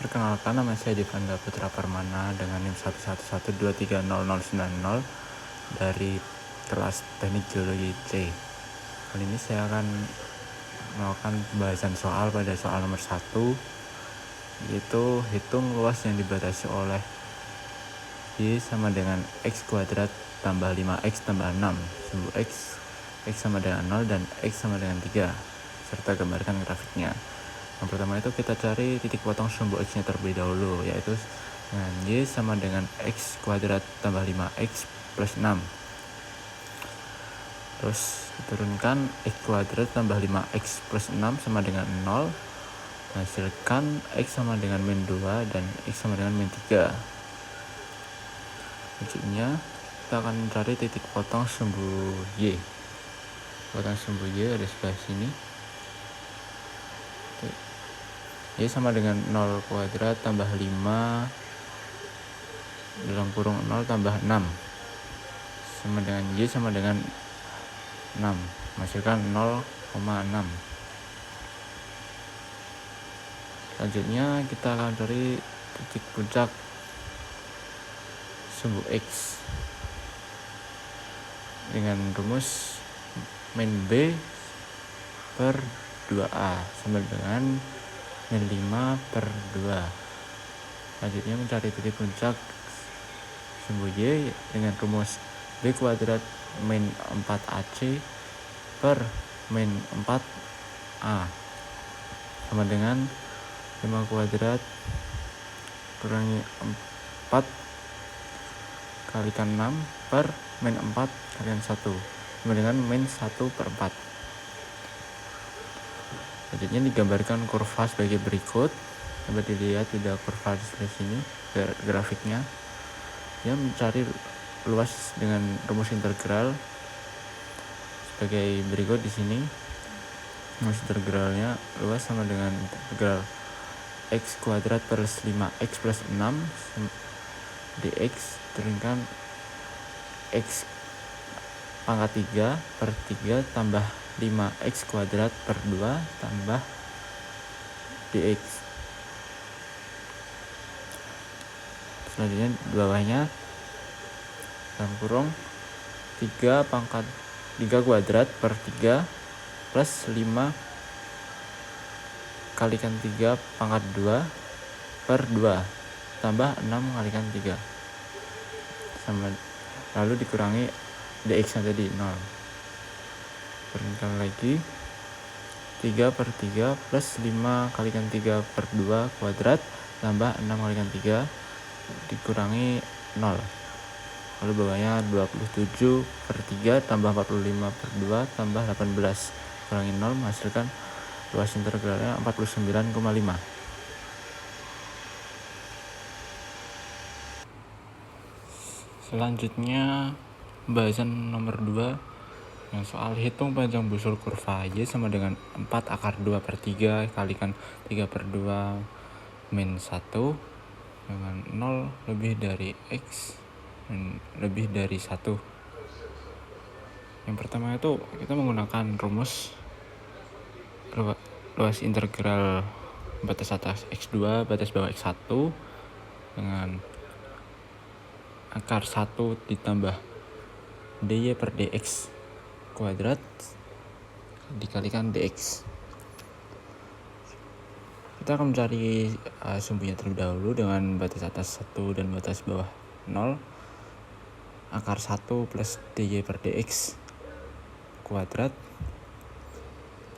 Perkenalkan, nama saya Divanda Putra Permana dengan NIM 111230090 dari kelas Teknik Geologi C. Kali ini saya akan melakukan pembahasan soal pada soal nomor 1, yaitu hitung luas yang dibatasi oleh Y sama dengan X kuadrat tambah 5X tambah 6, sumbu X sama dengan 0 dan X sama dengan 3, serta gambarkan grafiknya. Yang pertama itu kita cari titik potong sumbu X-nya terlebih dahulu, yaitu dengan Y sama dengan X kuadrat tambah 5X plus 6. Terus diturunkan X kuadrat tambah 5X plus 6 sama dengan 0, menghasilkan X sama dengan min 2 dan X sama dengan min 3. Selanjutnya kita akan mencari titik potong sumbu Y. Potong sumbu Y ada sebelah sini. Y sama dengan 0 kuadrat tambah 5 dalam kurung 0 tambah 6 sama dengan Y sama dengan 6, menghasilkan 0,6. Selanjutnya kita akan cari titik puncak sumbu X dengan rumus min B per 2A sama dengan min 5 per 2. Selanjutnya mencari titik puncak sumbu Y dengan rumus B kuadrat min 4AC per min 4A sama dengan 5 kuadrat kurangi 4 kalikan 6 per min 4 kalikan 1 sama dengan min 1 per 4. Selanjutnya digambarkan kurva sebagai berikut. Dapat dilihat tidak kurva di sini grafiknya. Dia mencari luas dengan rumus integral sebagai berikut di sini. Rumus integralnya luas sama dengan integral X kuadrat plus 5X plus 6 dx turunkan X pangkat 3 per 3 tambah 5X kuadrat per 2 tambah dx. Selanjutnya di bawahnya dalam kurung 3 pangkat 3 kuadrat per 3 plus 5 kalikan 3 pangkat 2 per 2 tambah 6 kalikan 3 sama, lalu dikurangi dx nya tadi 0. Turunkan lagi 3 per 3 plus 5 kalikan 3 per 2 kuadrat tambah 6 kalikan 3 dikurangi 0. Lalu bawahnya 27 per 3 tambah 45 per 2 tambah 18 kurangi 0 menghasilkan luas integralnya 49,5. Selanjutnya pembahasan nomor 2 yang soal hitung panjang busur kurva Y sama dengan 4 akar 2 per 3 kalikan 3 per 2 min 1 dengan 0 lebih dari X dan lebih dari 1. Yang pertama itu kita menggunakan rumus luas integral batas atas X2 batas bawah X1 dengan akar 1 ditambah dy per dx kuadrat dikalikan dx. Kita akan mencari sumbunya terlebih dahulu dengan batas atas 1 dan batas bawah 0. Akar 1 plus dy per dx kuadrat,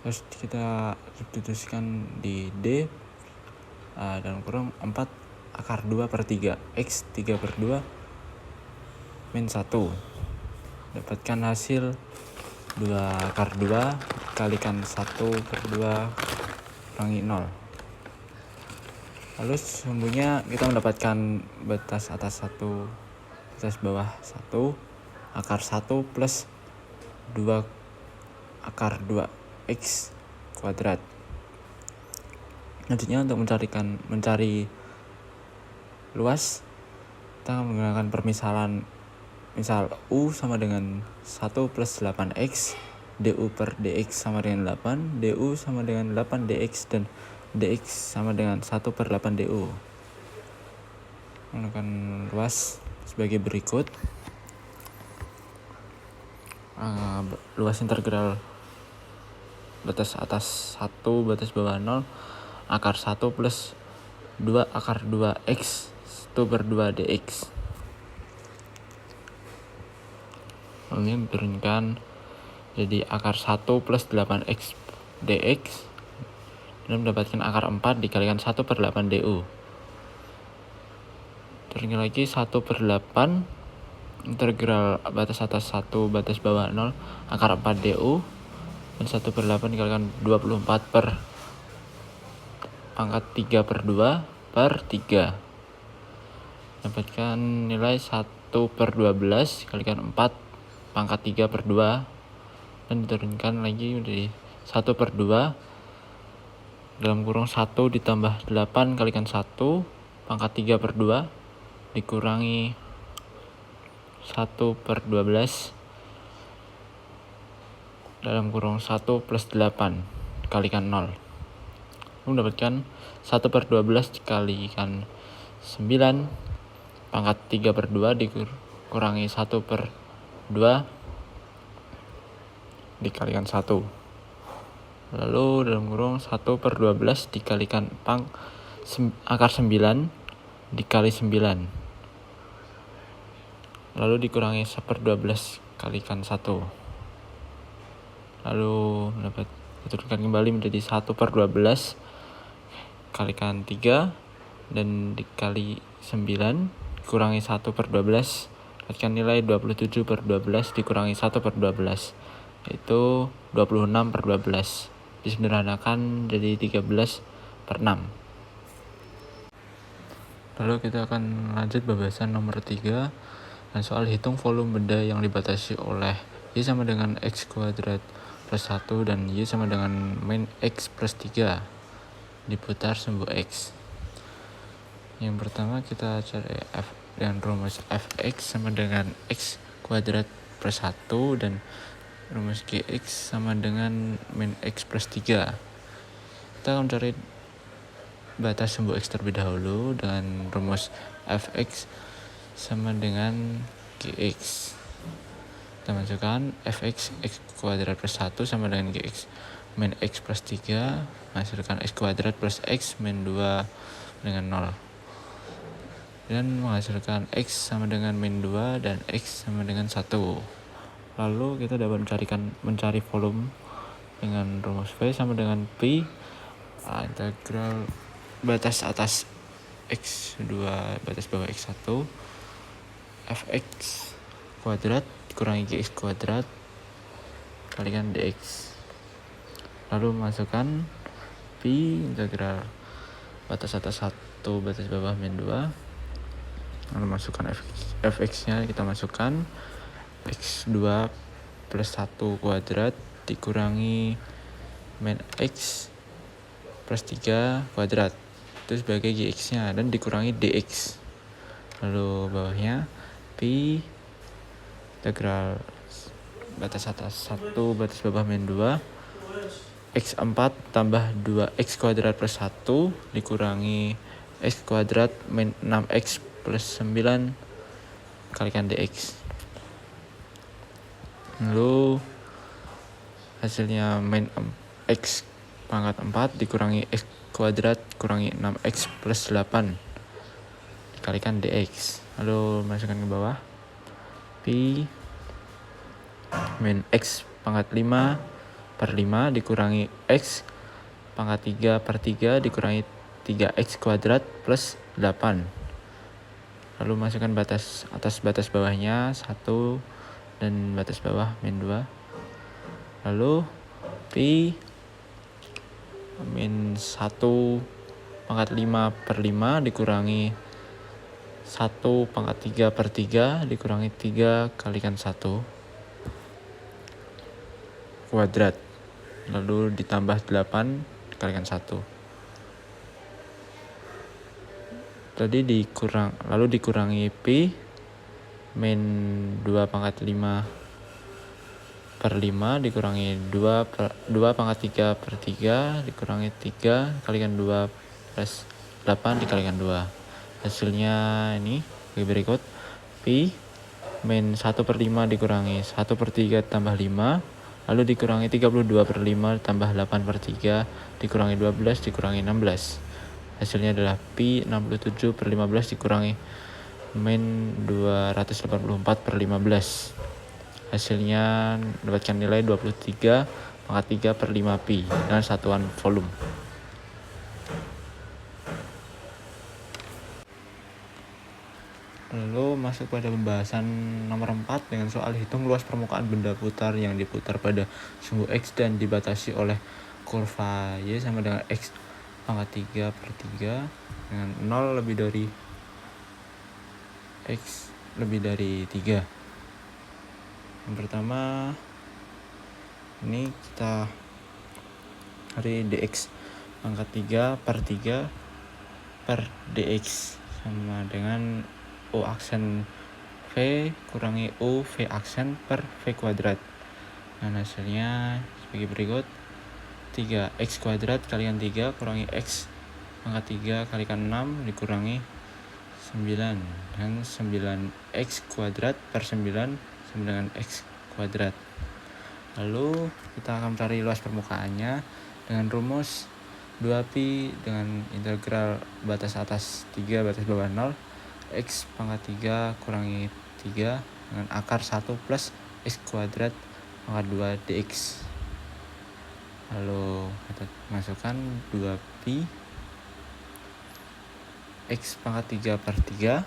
terus kita substitusikan di d dalam kurung 4 akar 2 per 3 x 3 per 2 min 1. Dapatkan hasil 2 akar 2 kalikan 1 per 2 kurangi 0. Lalu sumbunya kita mendapatkan batas atas 1 batas bawah 1 akar 1 plus 2 akar 2 x kuadrat. Selanjutnya untuk mencari luas kita menggunakan permisalan. Misal U sama dengan 1 plus 8X, DU per DX sama dengan 8, DU sama dengan 8 DX, dan dx sama dengan 1/8 du. Menggunakan luas sebagai berikut. Luas integral batas atas 1 batas bawah 0 akar 1 plus 2 akar 2x 1/2 dx. Lalu ini diturunkan jadi akar 1 plus 8x dx dan mendapatkan akar 4 dikalikan 1/8 du. Turunkan lagi 1/8 integral batas atas 1 batas bawah 0 akar 4 du dan 1/8 dikalikan 24 per pangkat 3/2 per 3. Dapatkan nilai 1/12 dikalikan 4 pangkat 3/2 dan diturunkan lagi menjadi 1/2 dalam kurung 1 ditambah 8 kalikan 1 pangkat 3/2 dikurangi 1/12 dalam kurung 1 plus 8 kalikan 0. Mendapatkan 1/12 dikalikan 9 pangkat 3/2 dikurangi 1/2 dikalikan 1. Lalu dalam kurung 1/12 dikalikan akar 9 dikali 9. Lalu dikurangi 1/12 kalikan 1. Lalu diturunkan kembali menjadi 1/12 kalikan 3 dan dikali 9 dikurangi 1/12 dapatkan nilai 27/12 dikurangi 1/12 yaitu 26/12. Disederhanakan jadi 13/6. Lalu kita akan lanjut pembahasan nomor 3 dan soal hitung volume benda yang dibatasi oleh Y sama dengan X kuadrat plus 1 dan Y sama dengan min X plus 3 diputar sumbu X. Yang pertama kita cari F dengan rumus Fx sama dengan X kuadrat plus 1 dan rumus Gx sama dengan min X plus 3. Kita akan cari batas sumbu X terlebih dahulu dengan rumus Fx sama dengan Gx. Kita masukkan Fx X kuadrat plus 1 sama dengan Gx min X plus 3 menghasilkan X kuadrat plus X min 2 dengan 0 dan menghasilkan X sama dengan min 2 dan X sama dengan 1. Lalu kita dapat mencari volume dengan rumus V sama dengan Pi integral batas atas X2 batas bawah X1 Fx kuadrat dikurangi Gx kuadrat kalikan dx. Lalu masukkan Pi integral batas atas 1 batas bawah min 2. Lalu masukkan Fx nya kita masukkan X2 plus 1 kuadrat dikurangi min X plus 3 kuadrat itu sebagai Gx nya dan dikurangi dx. Lalu bawahnya Pi integral batas atas 1 batas bawah min 2 X4 tambah 2X kuadrat plus 1 dikurangi X kuadrat min 6X plus 9 kalikan dx. Lalu hasilnya min X pangkat 4 dikurangi X kuadrat kurangi 6X plus 8 dikalikan dx. Lalu masukkan ke bawah Pi min X pangkat 5/5 dikurangi X pangkat 3/3 dikurangi 3X kuadrat plus 8. Lalu masukkan batas atas batas bawahnya 1 dan batas bawah min 2. Lalu Pi min 1 pangkat 5/5 dikurangi 1 pangkat 3/3 dikurangi 3 kalikan 1 kuadrat. Lalu ditambah 8 dikalikan 1. Lalu dikurangi Pi min 2 pangkat 5 per 5 dikurangi 2 pangkat 3 per 3 dikurangi 3 kalikan 2 plus 8 dikalikan 2. Hasilnya ini berikut. Pi min 1 per 5 dikurangi 1 per 3 tambah 5, lalu dikurangi 32 per 5 tambah 8 per 3 dikurangi 12 dikurangi 16. Hasilnya adalah Pi 67 per 15 dikurangi min 284 per 15. Hasilnya mendapatkan nilai 23 pangkat 3 per 5 pi dengan satuan volume. Lalu masuk pada pembahasan nomor 4 dengan soal hitung luas permukaan benda putar yang diputar pada sumbu X dan dibatasi oleh kurva Y sama dengan X pangkat 3 per 3 dengan 0 lebih dari X lebih dari 3. Yang pertama ini kita cari dx pangkat 3 per 3 per dx sama dengan U aksen V kurangi U V aksen per V kuadrat. Dan hasilnya sebagai berikut. 3x kuadrat kalikan 3 kurangi x pangkat 3 kalikan 6 dikurangi 9 dan 9x kuadrat per 9 sama dengan x kuadrat. Lalu kita akan mencari luas permukaannya dengan rumus 2pi dengan integral batas atas 3 batas bawah 0 x pangkat 3 kurangi 3 dengan akar 1 plus x kuadrat pangkat 2 dx. Lalu kita masukkan 2pi x pangkat 3 per 3 1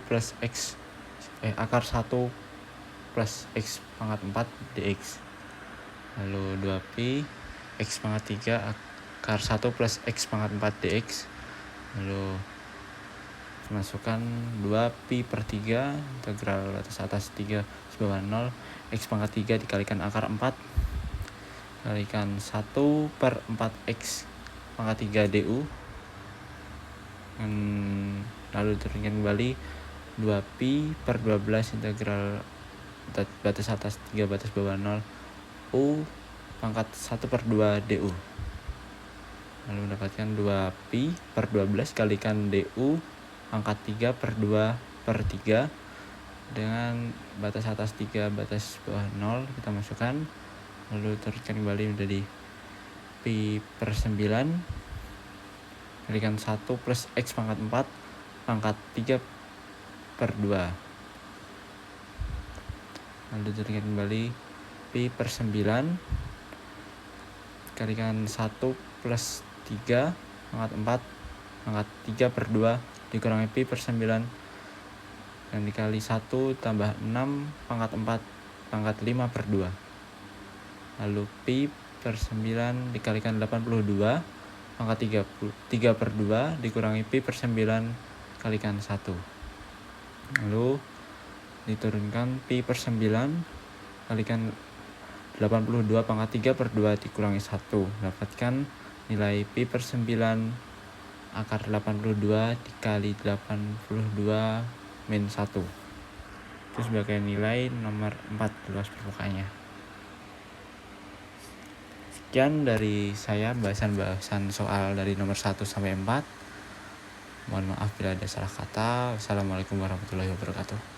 plus x akar 1 plus x pangkat 4 dx. Lalu 2pi x pangkat 3 akar 1 plus x pangkat 4 dx. Lalu masukkan 2pi per 3 integral atas 3 bawah 0 x pangkat 3 dikalikan akar 4 kalikan 1 per 4x pangkat 3 du. Dan lalu turunkan kembali 2pi per 12 integral batas atas 3 batas bawah 0 U pangkat 1 per 2 du. Lalu mendapatkan 2pi per 12 kalikan du pangkat 3 per 2 per 3 dengan batas atas 3 batas bawah 0 kita masukkan. Lalu turunkan kembali menjadi pi per 9 kalikan 1 plus x pangkat 4 pangkat 3 per 2. Lalu turunkan kembali pi per 9 kalikan 1 plus 3 pangkat 4 pangkat 3 per 2 dikurangi pi per 9 dan dikali 1 tambah 6 pangkat 4 pangkat 5 per 2. Lalu pi per 9 dikalikan 82 pangkat 3 per 2 dikurangi pi per 9 kalikan 1. Lalu diturunkan pi per 9 kalikan 82 pangkat 3 per 2 dikurangi 1. Dapatkan nilai pi per 9 akar 82 dikali 82 min 1. Itu sebagai nilai nomor 4 luas permukaannya. Sekian dari saya bahasan soal dari nomor 1 sampai 4. Mohon maaf bila ada salah kata. Wassalamualaikum warahmatullahi wabarakatuh.